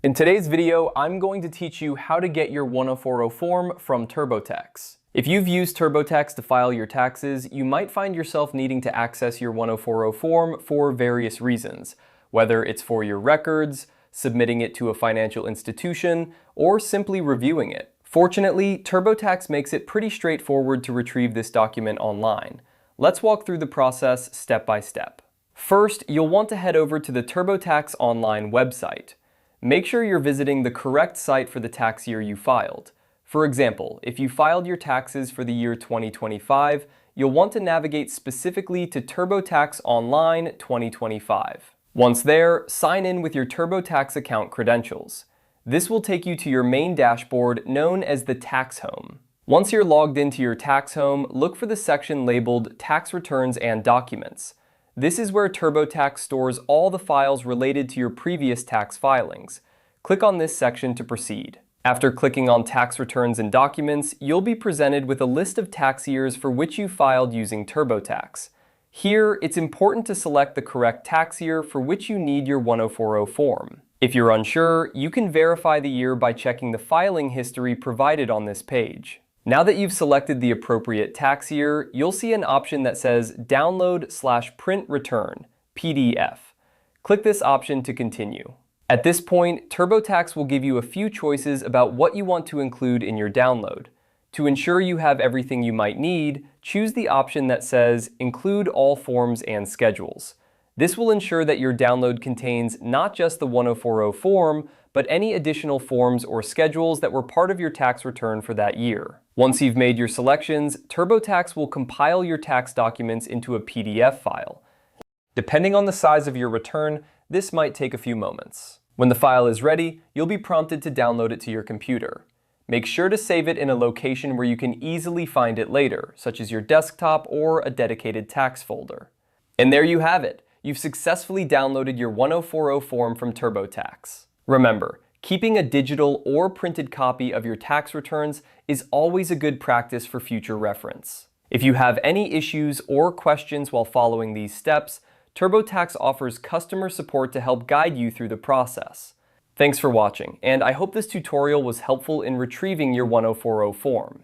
In today's video, I'm going to teach you how to get your 104.0 form from TurboTax. If you've used TurboTax to file your taxes, you might find yourself needing to access your 104.0 form for various reasons, whether it's for your records, submitting it to a financial institution, or simply reviewing it. Fortunately, TurboTax makes it pretty straightforward to retrieve this document online. Let's walk through the process step by step. First, you'll want to head over to the TurboTax online website. Make sure you're visiting the correct site for the tax year you filed. For example, if you filed your taxes for the year 2025, you'll want to navigate specifically to TurboTax Online 2025. Once there, sign in with your TurboTax account credentials. This will take you to your main dashboard known as the Tax Home. Once you're logged into your Tax Home, look for the section labeled Tax Returns and Documents. This is where TurboTax stores all the files related to your previous tax filings. Click on this section to proceed. After clicking on Tax Returns and Documents, you'll be presented with a list of tax years for which you filed using TurboTax. Here, it's important to select the correct tax year for which you need your 104.0 form. If you're unsure, you can verify the year by checking the filing history provided on this page. Now that you've selected the appropriate tax year, you'll see an option that says Download/Print Return, PDF. Click this option to continue. At this point, TurboTax will give you a few choices about what you want to include in your download. To ensure you have everything you might need, choose the option that says Include all forms and schedules. This will ensure that your download contains not just the 104.0 form, but any additional forms or schedules that were part of your tax return for that year. Once you've made your selections, TurboTax will compile your tax documents into a PDF file. Depending on the size of your return, this might take a few moments. When the file is ready, you'll be prompted to download it to your computer. Make sure to save it in a location where you can easily find it later, such as your desktop or a dedicated tax folder. And there you have it. You've successfully downloaded your 104.0 form from TurboTax. Remember, keeping a digital or printed copy of your tax returns is always a good practice for future reference. If you have any issues or questions while following these steps, TurboTax offers customer support to help guide you through the process. Thanks for watching, and I hope this tutorial was helpful in retrieving your 104.0 form.